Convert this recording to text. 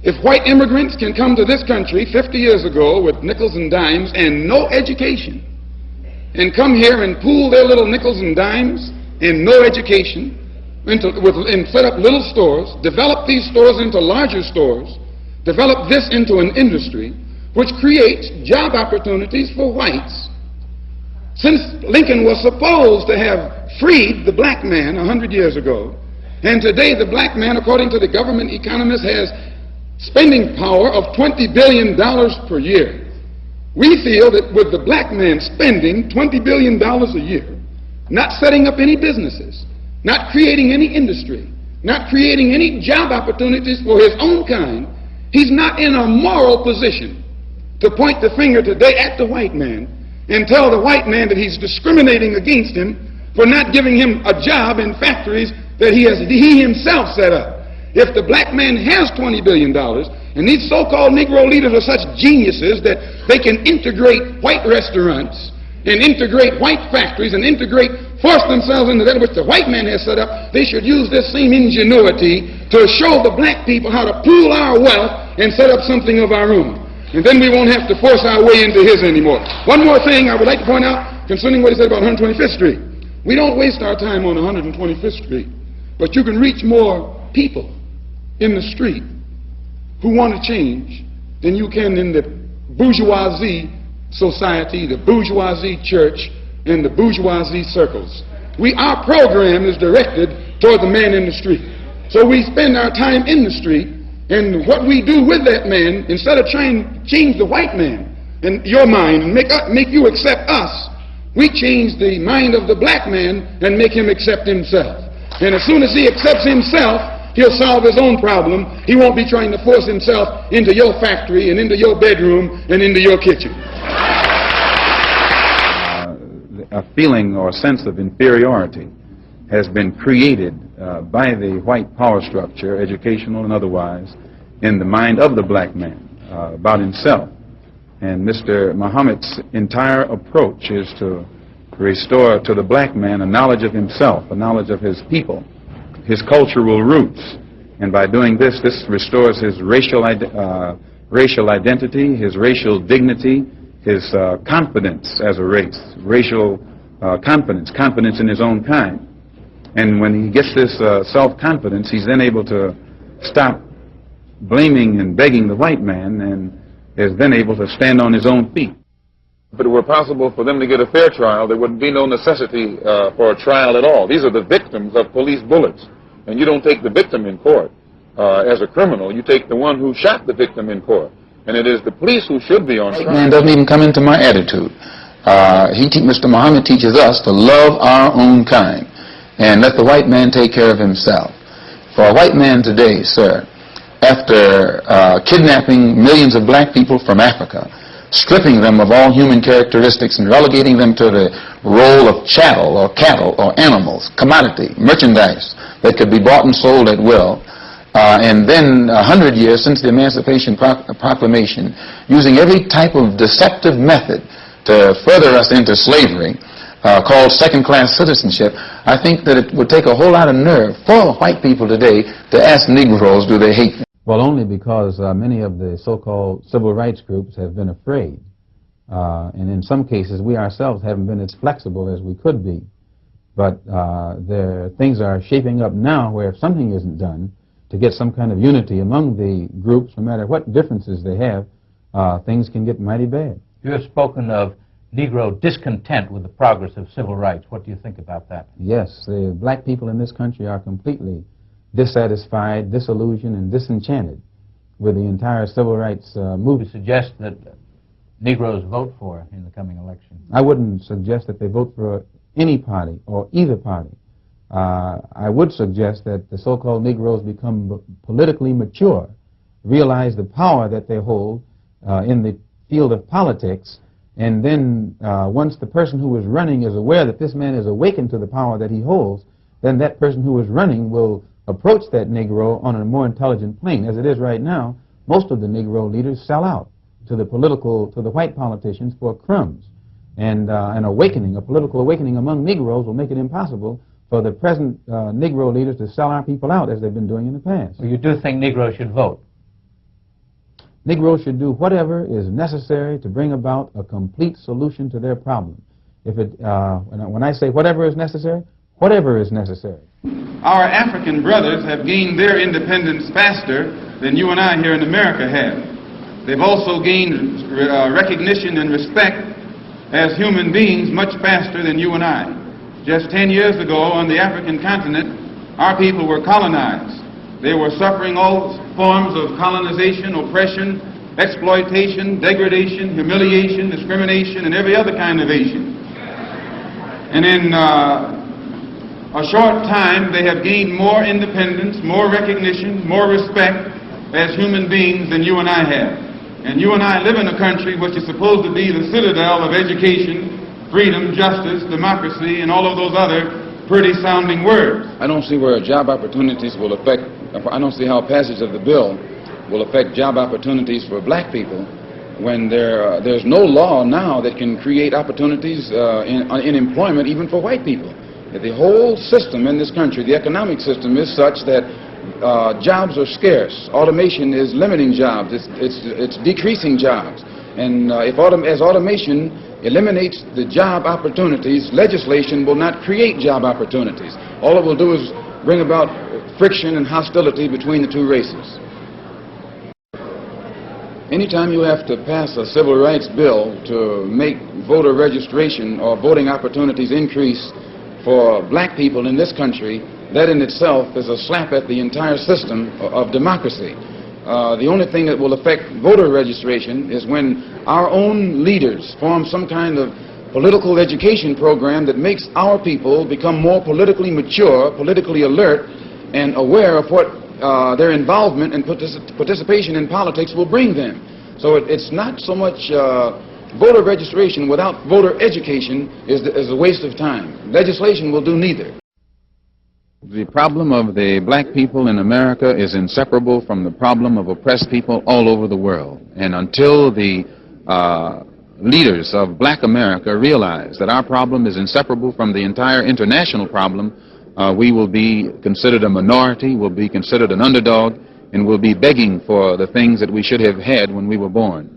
If white immigrants can come to this country 50 years ago with nickels and dimes and no education, and come here and pool their little nickels and dimes and no education, and set up little stores, develop these stores into larger stores, develop this into an industry which creates job opportunities for whites. Since Lincoln was supposed to have freed the black man 100 years ago, and today the black man, according to the government economist, has spending power of $20 billion per year. We feel that with the black man spending $20 billion a year, not setting up any businesses, not creating any industry, not creating any job opportunities for his own kind, he's not in a moral position to point the finger today at the white man and tell the white man that he's discriminating against him for not giving him a job in factories that he himself set up. If the black man has $20 billion, and these so-called Negro leaders are such geniuses that they can integrate white restaurants and integrate white factories and force themselves into that which the white man has set up, they should use this same ingenuity to show the black people how to pool our wealth and set up something of our own. And then we won't have to force our way into his anymore. One more thing I would like to point out concerning what he said about 125th Street. We don't waste our time on 125th Street, but you can reach more people in the street who want to change than you can in the bourgeoisie society, the bourgeoisie church, and the bourgeoisie circles. Our program is directed toward the man in the street. So we spend our time in the street, and what we do with that man, instead of trying to change the white man in your mind and make you accept us, we change the mind of the black man and make him accept himself. And as soon as he accepts himself, he'll solve his own problem. He won't be trying to force himself into your factory and into your bedroom and into your kitchen. A feeling or sense of inferiority has been created by the white power structure, educational and otherwise, in the mind of the black man about himself. And Mr. Muhammad's entire approach is to restore to the black man a knowledge of himself, a knowledge of his people, his cultural roots. And by doing this, this restores his racial identity, his racial dignity, his confidence as a race, racial confidence in his own kind. And when he gets this self-confidence, he's then able to stop blaming and begging the white man and is then able to stand on his own feet. If it were possible for them to get a fair trial, there would be no necessity for a trial at all. These are the victims of police bullets. And you don't take the victim in court as a criminal. You take the one who shot the victim in court. And it is the police who should be on trial. The white man doesn't even come into my attitude. Mr. Muhammad teaches us to love our own kind and let the white man take care of himself. For a white man today, sir, after kidnapping millions of black people from Africa, stripping them of all human characteristics and relegating them to the role of chattel or cattle or animals, commodity, merchandise that could be bought and sold at will, and then 100 years since the Emancipation Proclamation, using every type of deceptive method to further us into slavery, called second-class citizenship, I think that it would take a whole lot of nerve for white people today to ask Negroes, do they hate them? Well, only because many of the so-called civil rights groups have been afraid. And in some cases, we ourselves haven't been as flexible as we could be. But things are shaping up now where if something isn't done to get some kind of unity among the groups, no matter what differences they have, things can get mighty bad. You have spoken of Negro discontent with the progress of civil rights. What do you think about that? Yes, the black people in this country are completely dissatisfied, disillusioned, and disenchanted with the entire civil rights movement. You suggest that Negroes vote for in the coming election? I wouldn't suggest that they vote for any party or either party. I would suggest that the so-called Negroes become politically mature, realize the power that they hold in the field of politics, and then once the person who is running is aware that this man is awakened to the power that he holds, then that person who is running will approach that Negro on a more intelligent plane. As it is right now, most of the Negro leaders sell out to the white politicians for crumbs. And an awakening, a political awakening among Negroes will make it impossible for the present Negro leaders to sell our people out as they've been doing in the past. So you do think Negroes should vote? Negroes should do whatever is necessary to bring about a complete solution to their problem. When I say whatever is necessary, whatever is necessary. Our African brothers have gained their independence faster than you and I here in America have. They've also gained recognition and respect as human beings much faster than you and I. Just 10 years ago on the African continent, our people were colonized. They were suffering all forms of colonization, oppression, exploitation, degradation, humiliation, discrimination, and every other kind of Asian. And in a short time, they have gained more independence, more recognition, more respect as human beings than you and I have. And you and I live in a country which is supposed to be the citadel of education, freedom, justice, democracy, and all of those other pretty sounding words. I don't see where job opportunities will affect, I don't see how passage of the bill will affect job opportunities for black people when there's no law now that can create opportunities in employment even for white people. The whole system in this country, the economic system, is such that jobs are scarce. Automation is limiting jobs. It's decreasing jobs. And as automation eliminates the job opportunities, legislation will not create job opportunities. All it will do is bring about friction and hostility between the two races. Anytime you have to pass a civil rights bill to make voter registration or voting opportunities increase for black people in this country, that in itself is a slap at the entire system of democracy. The only thing that will affect voter registration is when our own leaders form some kind of political education program that makes our people become more politically mature, politically alert, and aware of what their involvement and participation in politics will bring them. So it's not so much voter registration without voter education is a waste of time. Legislation will do neither. The problem of the black people in America is inseparable from the problem of oppressed people all over the world. And until the leaders of black America realize that our problem is inseparable from the entire international problem, we will be considered a minority, will be considered an underdog, and will be begging for the things that we should have had when we were born.